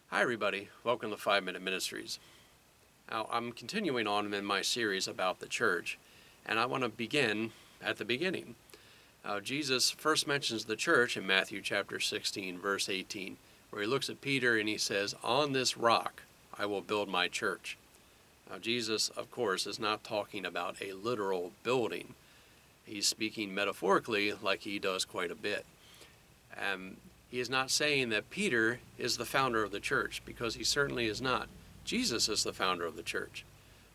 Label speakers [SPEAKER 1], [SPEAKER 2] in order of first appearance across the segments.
[SPEAKER 1] Hi everybody, welcome to 5 Minute Ministries. Now I'm continuing on in my series about the church, and I want to begin at the beginning. Jesus first mentions the church in Matthew chapter 16 verse 18, where he looks at Peter and he says, "On this rock I will build my church." Now Jesus, of course, is not talking about a literal building. He's speaking metaphorically like he does quite a bit. He is not saying that Peter is the founder of the church, because he certainly is not. Jesus is the founder of the church.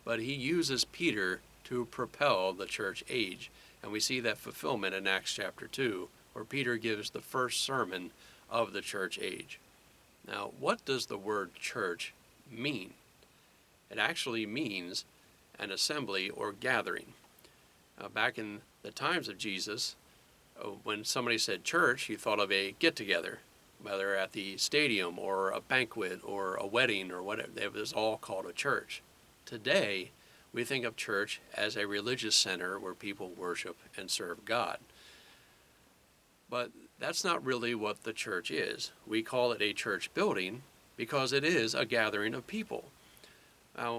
[SPEAKER 1] But he uses Peter to propel the church age. And we see that fulfillment in Acts chapter 2, where Peter gives the first sermon of the church age. Now, what does the word church mean? It actually means an assembly or gathering. Back in the times of Jesus, when somebody said church, you thought of a get-together, whether at the stadium or a banquet or a wedding or whatever. It was all called a church. Today, we think of church as a religious center where people worship and serve God. But that's not really what the church is. We call it a church building because it is a gathering of people.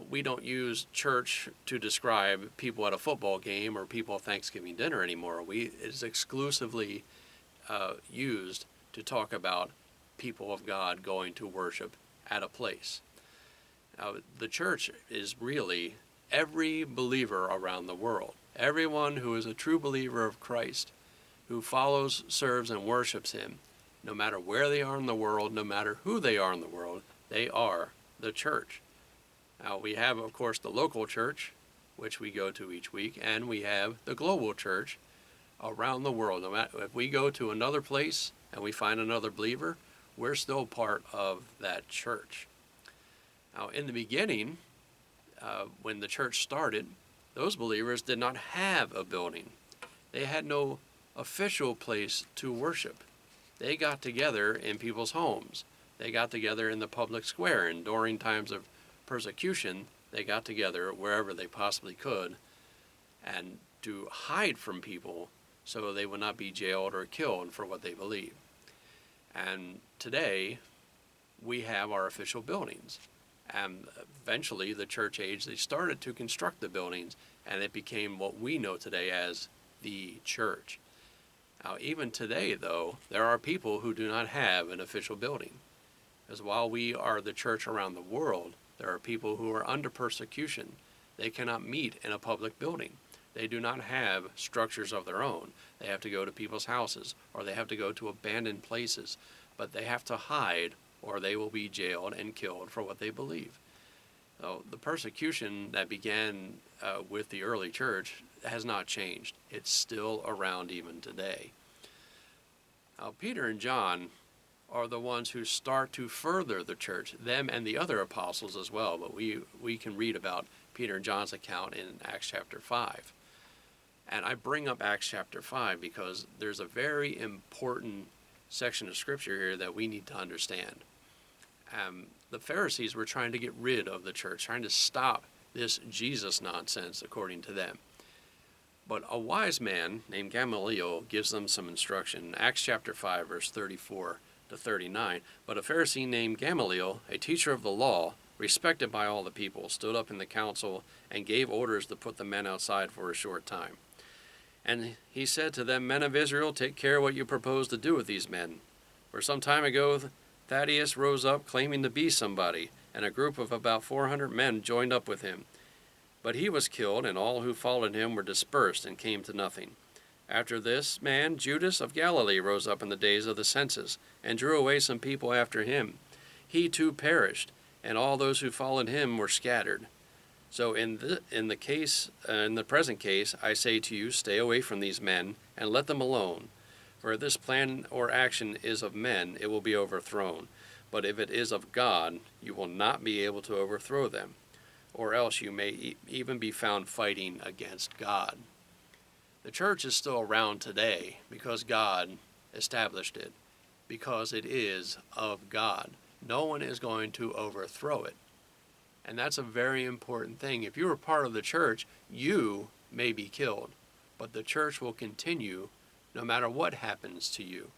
[SPEAKER 1] We don't use church to describe people at a football game or people at Thanksgiving dinner anymore. It is exclusively used to talk about people of God going to worship at a place. Now, the church is really every believer around the world. Everyone who is a true believer of Christ, who follows, serves, and worships him, no matter where they are in the world, no matter who they are in the world, they are the church. Now, we have, of course, the local church, which we go to each week, and we have the global church around the world. No matter if we go to another place and we find another believer, we're still part of that church. Now, in the beginning, when the church started, those believers did not have a building. They had no official place to worship. They got together in people's homes. They got together in the public square, and during times of persecution, they got together wherever they possibly could and to hide from people so they would not be jailed or killed for what they believe. And today, we have our official buildings. And eventually, the church age, they started to construct the buildings, and it became what we know today as the church. Now, even today, though, there are people who do not have an official building. Because while we are the church around the world, there are people who are under persecution. They cannot meet in a public building. They do not have structures of their own. They have to go to people's houses, or they have to go to abandoned places. But they have to hide, or they will be jailed and killed for what they believe. So the persecution that began with the early church has not changed. It's still around even today. Now, Peter and John are the ones who start to further the church, them and the other apostles as well. But we can read about Peter and John's account in Acts chapter 5. And I bring up Acts chapter 5 because there's a very important section of scripture here that we need to understand. The Pharisees were trying to get rid of the church, trying to stop this Jesus nonsense, according to them. But a wise man named Gamaliel gives them some instruction. Acts chapter 5, verse 34 to 39. But a Pharisee named Gamaliel, a teacher of the law, respected by all the people, stood up in the council and gave orders to put the men outside for a short time. And he said to them, "Men of Israel, take care what you propose to do with these men. For some time ago, Thaddeus rose up claiming to be somebody, and a group of about 400 men joined up with him. But he was killed, and all who followed him were dispersed and came to nothing. After this man, Judas of Galilee rose up in the days of the census, and drew away some people after him. He too perished, and all those who followed him were scattered. So in the present case, I say to you, stay away from these men, and let them alone. For if this plan or action is of men, it will be overthrown. But if it is of God, you will not be able to overthrow them. Or else you may even be found fighting against God." The church is still around today because God established it, because it is of God. No one is going to overthrow it. And that's a very important thing. If you are part of the church, you may be killed, but the church will continue no matter what happens to you.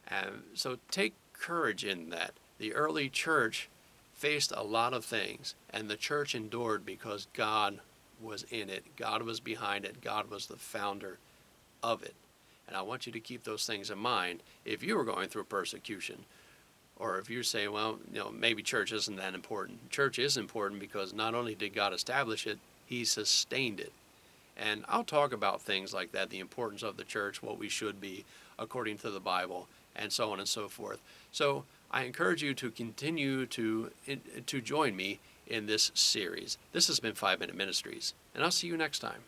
[SPEAKER 1] And so take courage in that. The early church faced a lot of things, and the church endured because God was in it. God was behind it. God was the founder of it. And I want you to keep those things in mind if you were going through persecution, or if you say, well, maybe church isn't that important. Church is important because not only did God establish it, he sustained it. And I'll talk about things like that, the importance of the church, what we should be according to the Bible, and so on and so forth. So I encourage you to continue to join me in this series. This has been 5 Minute Ministries, and I'll see you next time.